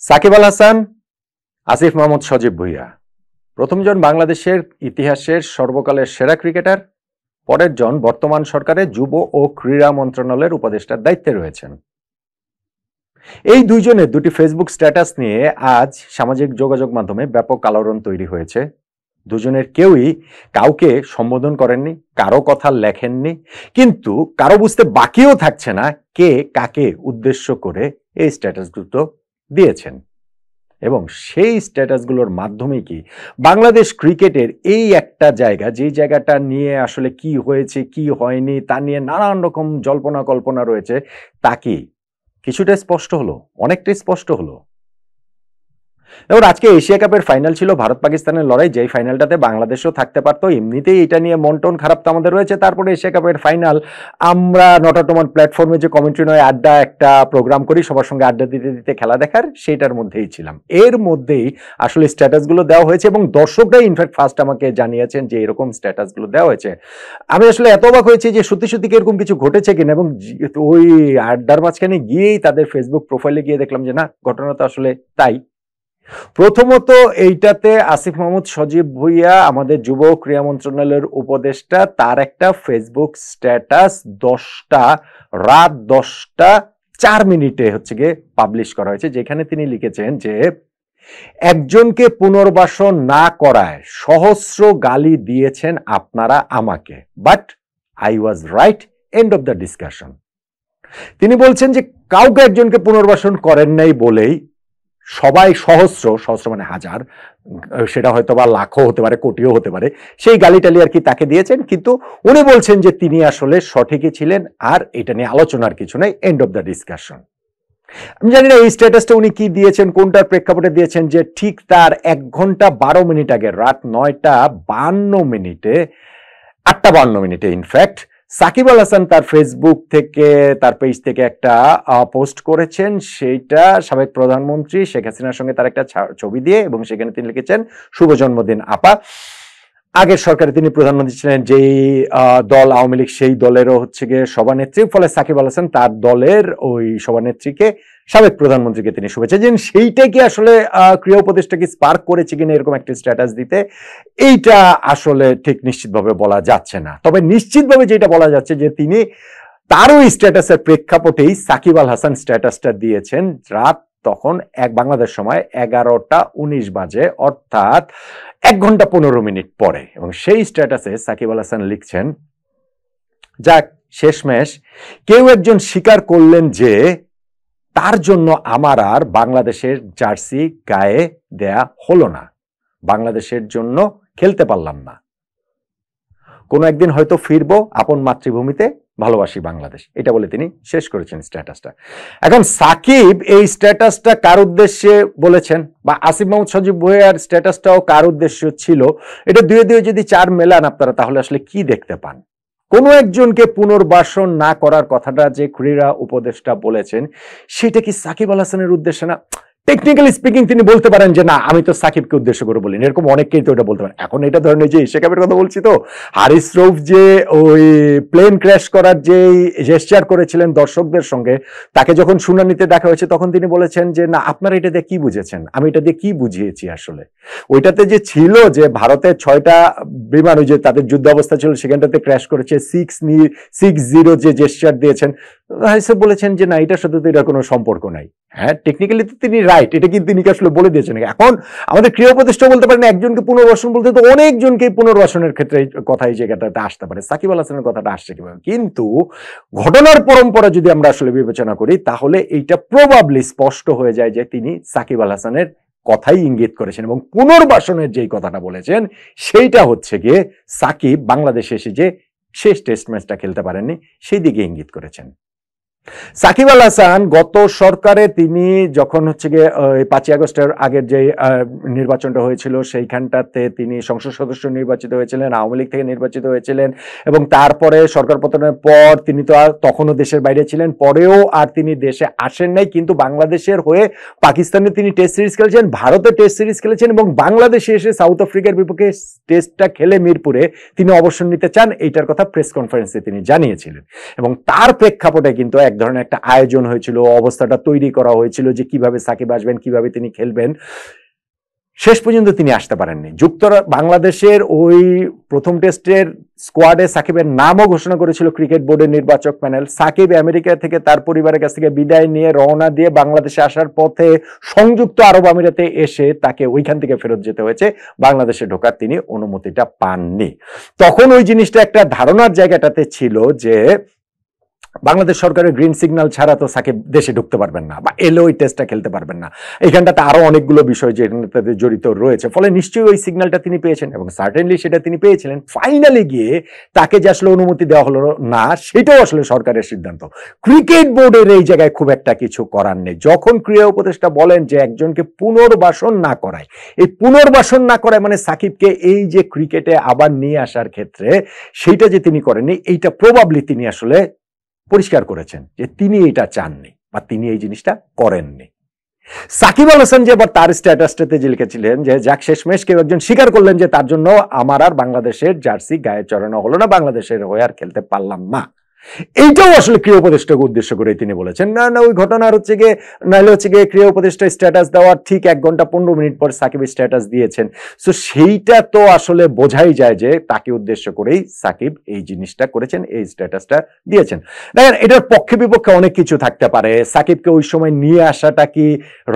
সাকিব আল হাসান, আসিফ মাহমুদ সজীব ভুঁইয়া প্রথমজন বাংলাদেশের ইতিহাসের সর্বকালের সেরা ক্রিকেটার, পরের জন বর্তমান সরকারের যুব ও ক্রীড়া মন্ত্রণালয়ের উপদেষ্টার দায়িত্বে রয়েছেন। এই দুইজনের দুটি ফেসবুক স্ট্যাটাস নিয়ে আজ সামাজিক যোগাযোগ মাধ্যমে ব্যাপক আলোড়ন তৈরি হয়েছে। দুজনের কেউই কাউকে সম্বোধন করেননি, কারো কথা লেখেননি, কিন্তু কারো বুঝতে বাকিও থাকছে না কে কাকে উদ্দেশ্য করে এই স্ট্যাটাসগুলো দিয়েছেন এবং সেই স্ট্যাটাসগুলোর মাধ্যমে কি বাংলাদেশ ক্রিকেটের এই একটা জায়গা, যেই জায়গাটা নিয়ে আসলে কি হয়েছে কি হয়নি তা নিয়ে নানান রকম জল্পনা কল্পনা রয়েছে, তা কি কিছুটা স্পষ্ট হলো, অনেকটাই স্পষ্ট হলো। এবং আজকে এশিয়া কাপের ফাইনাল ছিল, ভারত পাকিস্তানের লড়াই, যেই ফাইনালটাতে বাংলাদেশও থাকতে পারতো। এমনিতেই এটা নিয়ে মন টন খারাপ তো আমাদের রয়েছে, তারপরে এশিয়া কাপের ফাইনাল আমরা নটাটমান প্ল্যাটফর্মে যে কমেন্ট্রি নয় আড্ডা একটা প্রোগ্রাম করি সবার সঙ্গে আড্ডা দিতে দিতে খেলা দেখার, সেটার মধ্যেই ছিলাম। এর মধ্যেই আসলে স্ট্যাটাসগুলো দেওয়া হয়েছে এবং দর্শকরাই ইনফ্যাক্ট ফার্স্ট আমাকে জানিয়েছেন যে এরকম স্ট্যাটাসগুলো দেওয়া হয়েছে। আমি আসলে এত অবাক হয়েছি যে সত্যি সত্যি কি এরকম কিছু ঘটেছে কিনা, এবং ওই আড্ডার মাঝখানে গিয়েই তাদের ফেসবুক প্রোফাইলে গিয়ে দেখলাম যে না, ঘটনা তো আসলে তাই। প্রথমত এইটাতে আসিফ মাহমুদ সজীব ভুঁইয়া, আমাদের যুব ক্রীড়া মন্ত্রণালয়ের উপদেষ্টা, তার একটা ফেসবুক স্ট্যাটাস রাত 10টা 4 মিনিটে হচ্ছে গিয়ে পাবলিশ করা হয়েছে, যেখানে তিনি লিখেছেন যে একজনকে পুনর্বাসন না করায় সহস্র গালি দিয়েছেন আপনারা আমাকে, but I was right, end of the discussion. তিনি বলছেন যে কাউকে একজনকে পুনর্বাসন করেন নাই বলেই সবাই সহস্র মানে হাজার, সেটা হয়তো বা লাখও হতে পারে, কোটিও হতে পারে, সেই গালিটালি আর কি তাকে দিয়েছেন। কিন্তু উনি বলছেন যে তিনি আসলে সঠিকই ছিলেন, আর এটা নিয়ে আলোচনার কিছু নেই, এন্ড অফ দ্য ডিসকাশন। আমি জানি না এই স্ট্যাটাসটা উনি কি দিয়েছেন, কোনটার প্রেক্ষাপটে দিয়েছেন, যে ঠিক তার 1 ঘন্টা 12 মিনিট আগে রাত 9টা 52 মিনিটে 8টা 52 মিনিটে ইনফ্যাক্ট সাকিব আল হাসান তার ফেসবুক থেকে, তার পেজ থেকে একটা পোস্ট করেছেন। সেইটা সাবেক প্রধানমন্ত্রী শেখ হাসিনার সঙ্গে তার একটা ছবি দিয়ে, এবং সেখানে তিনি লিখেছেন শুভ জন্মদিন আপা। আগের সরকারে তিনি প্রধানমন্ত্রী ছিলেন, যেই দল আওয়ামী লীগ, সেই দলেরও হচ্ছে গিয়ে সভানেত্রী, ফলে সাকিব আল হাসান তার দলের ওই সভানেত্রীকে, সাবেক প্রধানমন্ত্রীকে তিনি শুভেচ্ছা দিন। সেইটাই কি আসলে ক্রীড়া উপদেষ্টাকে স্পার্ক করেছে কিনা এরকম একটা স্ট্যাটাস দিতে, এইটা আসলে ঠিক নিশ্চিতভাবে বলা যাচ্ছে না। তবে নিশ্চিতভাবে যেটা বলা যাচ্ছে যে তিনি তার ওই স্ট্যাটাসের প্রেক্ষাপটেই সাকিব আল হাসান স্ট্যাটাসটা দিয়েছেন রাত তখন বাংলাদেশ সময় 11টা 19 বাজে, অর্থাৎ 1 ঘন্টা 15 মিনিট পরে। এবং সেই স্ট্যাটাসে সাকিব আল হাসান লিখছেন, যাক শেষমেশ কেউ একজন স্বীকার করলেন যে তার জন্য আমার আর বাংলাদেশের জার্সি গায়ে দেয়া হলো না, বাংলাদেশের জন্য খেলতে পারলাম না, কোনো একদিন হয়তো ফিরবো আপন মাতৃভূমিতে, ভালোবাসি বাংলাদেশ, এটা বলে তিনি শেষ করেছেন স্ট্যাটাসটা। এখন সাকিব এই স্ট্যাটাসটা কার উদ্দেশ্যে বলেছেন, বা আসিফ মাহমুদ সজীব ভুঁইয়ার স্ট্যাটাসটাও কার উদ্দেশ্য ছিল, এটা দুয়ে দুয়ে যদি 4 মেলান আপনারা, তাহলে আসলে কি দেখতে পান? কোনো একজনকে পুনর্বাসন না করার কথাটা যে ক্রীড়া উপদেষ্টা বলেছেন, সেটা কি সাকিব আল হাসানের উদ্দেশ্যে না? টেকনিক্যালি স্পিকিং তিনি বলতে পারেন যে না, আমি তো সাকিবকে উদ্দেশ্য করে বলিনি, এরকম অনেকেই তো এটা বলতে পারেন। এখন এটা ধরেন যে এশিয়া কাপের কথা বলছি, তো হারিস রৌফ যে ওই প্লেন ক্র্যাশ করার যে জেস্চার করেছিলেন দর্শকদের সঙ্গে, তাকে যখন শুনানিতে দেখা হয়েছে তখন তিনি বলেছেন যে না, আপনারা এটা দিয়ে কি বুঝেছেন, আমি এটা দিয়ে কি বুঝিয়েছি। আসলে ওইটাতে যে ছিল যে ভারতের 6টা বিমান, ওই যে তাদের যুদ্ধ অবস্থা ছিল, সেখানটাতে ক্র্যাশ করেছে, 6-0 যে জেস্চার দিয়েছেন, হারিস রৌফ বলেছেন যে না, এটার সাথে তো এটা কোনো সম্পর্ক নাই। হ্যাঁ, টেকনিক্যালি তো তিনি রাইট, এটা কিন্তু তিনি আসলে বলে দিয়েছেন। এখন আমাদের ক্রীড়া উপদেষ্টা বলতে পারেন একজনকে পুনর্বাসন, বলতে তো অনেকজনকে পুনর্বাসনের ক্ষেত্রে কথা এই জায়গাটাতে আসতে পারে, সাকিব আল হাসানের কথাটা আসছে কিভাবে? কিন্তু ঘটনার পরম্পরা যদি আমরা আসলে বিবেচনা করি, তাহলে এইটা প্রবাবলি স্পষ্ট হয়ে যায় যে তিনি সাকিব আল হাসানের কথাই ইঙ্গিত করেছেন, এবং পুনর্বাসনের যেই কথাটা বলেছেন সেইটা হচ্ছে গিয়ে সাকিব বাংলাদেশে এসে যে শেষ টেস্ট ম্যাচটা খেলতে পারেননি, সেই দিকে ইঙ্গিত করেছেন। সাকিব আল হাসান গত সরকারে তিনি যখন হচ্ছে গিয়ে 5ই আগস্টের আগের যে নির্বাচনটা হয়েছিল, সেইখানটাতে তিনি সংসদ সদস্য নির্বাচিত হয়েছিলেন, আওয়ামী লীগ থেকে নির্বাচিত হয়েছিলেন, এবং তারপরে সরকার পতনের পর তিনি তো আর তখনও দেশের বাইরে ছিলেন, পরেও আর তিনি দেশে আসেন নাই, কিন্তু বাংলাদেশের হয়ে পাকিস্তানে তিনি টেস্ট সিরিজ খেলেছেন, ভারতে টেস্ট সিরিজ খেলেছেন, এবং বাংলাদেশে এসে সাউথ আফ্রিকার বিপক্ষে টেস্টটা খেলে মিরপুরে তিনি অবসর নিতে চান, এইটার কথা প্রেস কনফারেন্সে তিনি জানিয়েছিলেন। এবং তার প্রেক্ষাপটে কিন্তু 1 ধরনের একটা আয়োজন হয়েছিল, অবস্থাটা তৈরি করা হয়েছিল যে কিভাবে সাকিব আসবেন, কিভাবে তিনি খেলবেন। শেষ পর্যন্ত তিনি আসতে পারেননি। বাংলাদেশের ওই প্রথম টেস্টের স্কোয়াডে সাকিবের নামও ঘোষণা করেছিল ক্রিকেট বোর্ডের নির্বাচক প্যানেল। সাকিব আমেরিকা থেকে তার পরিবারের কাছ থেকে বিদায় নিয়ে রওনা দিয়ে বাংলাদেশে আসার পথে সংযুক্ত আরব আমিরাতে এসে তাকে ওইখান থেকে ফেরত যেতে হয়েছে। বাংলাদেশে ঢোকার তিনি অনুমতিটা পাননি। তখন ওই জিনিসটা একটা ধারণার জায়গাটাতে ছিল যে বাংলাদেশ সরকারের গ্রিন সিগন্যাল ছাড়া তো সাকিব দেশে ঢুকতে পারবেন না, বা এলে ওই টেস্টটা খেলতে পারবেন না। এখানটাতে আরো অনেকগুলো বিষয় যেটাতে জড়িত রয়েছে, ফলে নিশ্চয়ই ওই সিগন্যালটা তিনি পেয়েছেন এবং সার্টেনলি সেটা তিনি পেয়েছিলেন। ফাইনালি গিয়ে তাকে যে আসলে অনুমতি দেওয়া হলো না, সেটাও আসলে সরকারের সিদ্ধান্ত। ক্রিকেট বোর্ডের এই জায়গায় খুব একটা কিছু করার নেই। যখন ক্রীড়া উপদেষ্টা বলেন যে একজনকে পুনর্বাসন না করায়, এই পুনর্বাসন না করায় মানে সাকিবকে এই যে ক্রিকেটে আবার নিয়ে আসার ক্ষেত্রে সেইটা যে তিনি করেননি, এইটা প্রবাবলি তিনি আসলে পরিষ্কার করেছেন যে তিনি এটা চাননি বা তিনি এই জিনিসটা করেননি। সাকিব আল হাসান যে আবার তার স্ট্যাটাসটাতে যে লিখেছিলেন যে যাক শেষমেশ কেউ একজন স্বীকার করলেন যে তার জন্য আমার আর বাংলাদেশের জার্সি গায়ে চড়ানো হলো না, বাংলাদেশের হয়ে আর খেলতে পারলাম না। এইটাও আসলে ক্রীড়া উপদেষ্টাকে উদ্দেশ্য করে তিনি বলেছেন। না ওই ঘটনার হচ্ছে গিয়ে নাহলে হচ্ছে গিয়ে ক্রীড়া উপদেষ্টা স্ট্যাটাস দেওয়ার ঠিক 1 ঘন্টা 15 মিনিট পর সাকিব স্ট্যাটাস দিয়েছেন। সো সেইটা তো আসলে বোঝাই যায় যে তাকে উদ্দেশ্য করেই সাকিব এই জিনিসটা করেছেন, এই স্ট্যাটাসটা দিয়েছেন। দেখেন, এটার পক্ষে বিপক্ষে অনেক কিছু থাকতে পারে। সাকিবকে ওই সময় নিয়ে আসাটা কি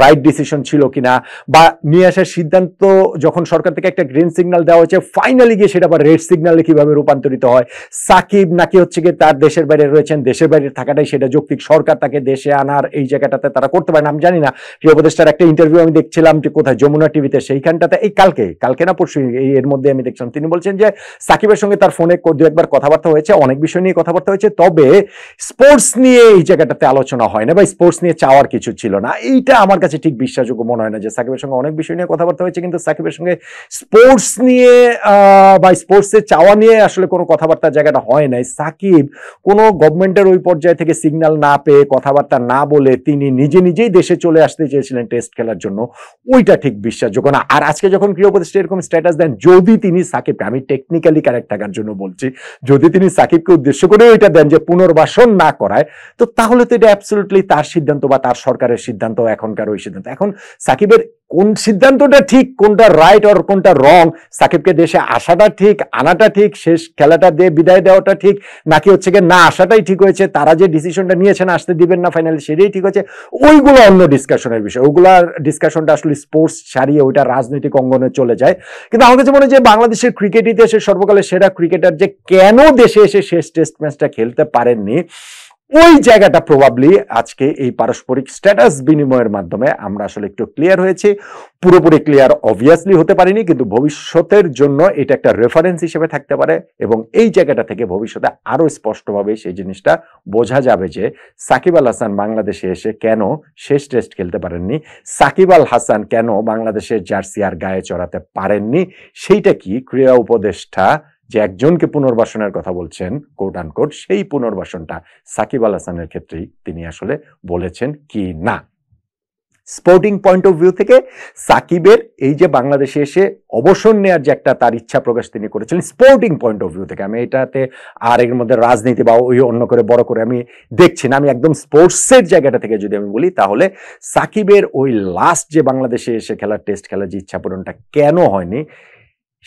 রাইট ডিসিশন ছিল কিনা, বা নিয়ে আসার সিদ্ধান্ত যখন সরকার থেকে একটা গ্রিন সিগন্যাল দেওয়া হয়েছে, ফাইনালি গিয়ে সেটা আবার রেড সিগন্যালে কিভাবে রূপান্তরিত হয়। সাকিব নাকি হচ্ছে গিয়ে তার দেশের বাইরে রয়েছেন, দেশের বাইরে থাকাটাই সেটা যৌক্তিক, সরকার তাকে দেশে আনার এই জায়গাটাতে তারা করতে পারে না। আমি জানি না, ক্রীড়া উপদেষ্টার একটা ইন্টারভিউ আমি দেখছিলাম যে কোথায় যমুনা টিভিতে, সেইখানটাতে এই কালকে না পরশু এর মধ্যে আমি দেখছিলাম, তিনি বলছেন যে সাকিবের সঙ্গে তার ফোনে দু একবার কথাবার্তা হয়েছে, অনেক বিষয় নিয়ে কথাবার্তা হয়েছে, তবে স্পোর্টস নিয়ে এই জায়গাটাতে আলোচনা হয় না বা স্পোর্টস নিয়ে চাওয়ার কিছু ছিল না। এইটা আমার কাছে ঠিক বিশ্বাসযোগ্য মনে হয় না যে সাকিবের সঙ্গে অনেক বিষয় নিয়ে কথাবার্তা হয়েছে কিন্তু সাকিবের সঙ্গে স্পোর্টস নিয়ে বা স্পোর্টসের চাওয়া নিয়ে আসলে কোনো কথাবার্তার জায়গাটা হয় নাই। সাকিব কোনো গভর্নমেন্টের ওই পর্যায়ে থেকে সিগন্যাল না পেয়ে, কথাবার্তা না বলে তিনি নিজেই দেশে চলে আসতে চেয়েছিলেন টেস্ট খেলার জন্য, ওইটা ঠিক বিশ্বাসযোগ্য না। আর আজকে যখন ক্রীড়া উপদেষ্টা এরকম স্ট্যাটাস দেন, যদি তিনি সাকিবকে, আমি টেকনিক্যালি কারেক্ট থাকার জন্য বলছি, যদি তিনি সাকিবকে উদ্দেশ্য করে ওইটা দেন যে পুনর্বাসন না করায়, তো তাহলে তো এটা অ্যাবসলিউটলি তার সিদ্ধান্ত বা তার সরকারের সিদ্ধান্ত, এখনকার ওই সিদ্ধান্ত। এখন সাকিবের কোন সিদ্ধান্তটা ঠিক, কোনটা রাইট আর কোনটা রং, সাকিবকে দেশে আসাটা ঠিক, আনাটা ঠিক, শেষ খেলাটা দিয়ে বিদায় দেওয়াটা ঠিক, নাকি হচ্ছে গিয়ে না আসাটাই ঠিক হয়েছে, তারা যে ডিসিশনটা নিয়েছেন আসতে দিবেন না ফাইনালি সেটাই ঠিক হয়েছে, ওইগুলো অন্য ডিসকাশনের বিষয়। ওইগুলার ডিসকাশনটা আসলে স্পোর্টস ছাড়িয়ে ওইটা রাজনৈতিক অঙ্গনে চলে যায়। কিন্তু আমার কাছে মনে হয় যে বাংলাদেশের ক্রিকেট ইতিহাসের সর্বকালের সেরা ক্রিকেটার যে কেন দেশে এসে শেষ টেস্ট ম্যাচটা খেলতে পারেননি, ওই জায়গাটা প্রবাবলি আজকে এই পারস্পরিক স্ট্যাটাস বিনিময়ের মাধ্যমে আমরা আসলে একটু ক্লিয়ার হয়েছে। পুরোপুরি ক্লিয়ার অবভিয়াসলি হতে পারিনি, কিন্তু ভবিষ্যতের জন্য এটা একটা রেফারেন্স হিসেবে থাকতে পারে এবং এই জায়গাটা থেকে ভবিষ্যতে আরো স্পষ্টভাবে সেই জিনিসটা বোঝা যাবে যে সাকিব আল হাসান বাংলাদেশে এসে কেন শেষ টেস্ট খেলতে পারেননি, সাকিব আল হাসান কেন বাংলাদেশের জার্সি আর গায়ে চড়াতে পারেননি, সেইটা কি ক্রীড়া উপদেষ্টা যে একজনকে পুনর্বাসনের কথা বলছেন কোট আনকোট, সেই পুনর্বাসনটা সাকিব আল হাসানের ক্ষেত্রেই তিনি আসলে বলেছেন কি না। স্পোর্টিং পয়েন্ট অফ ভিউ থেকে সাকিবের এই যে বাংলাদেশে এসে অবসর নেওয়ার যে একটা তার ইচ্ছা প্রকাশ তিনি করেছিলেন, স্পোর্টিং পয়েন্ট অফ ভিউ থেকে, আমি এটাতে আর এর মধ্যে রাজনীতি বা ওই অন্য করে বড় করে আমি দেখছি না, আমি একদম স্পোর্টসের জায়গাটা থেকে যদি আমি বলি, তাহলে সাকিবের ওই লাস্ট যে বাংলাদেশে এসে খেলার টেস্ট খেলার যে ইচ্ছা পূরণটা কেন হয়নি,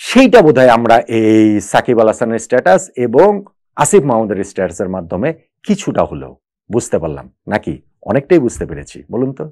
সেইটা বোধহয় আমরা এই সাকিব আল হাসানের স্ট্যাটাস এবং আসিফ মাহমুদের স্ট্যাটাসের মাধ্যমে কিছুটা হলেও বুঝতে পারলাম, নাকি অনেকটাই বুঝতে পেরেছি বলুন তো।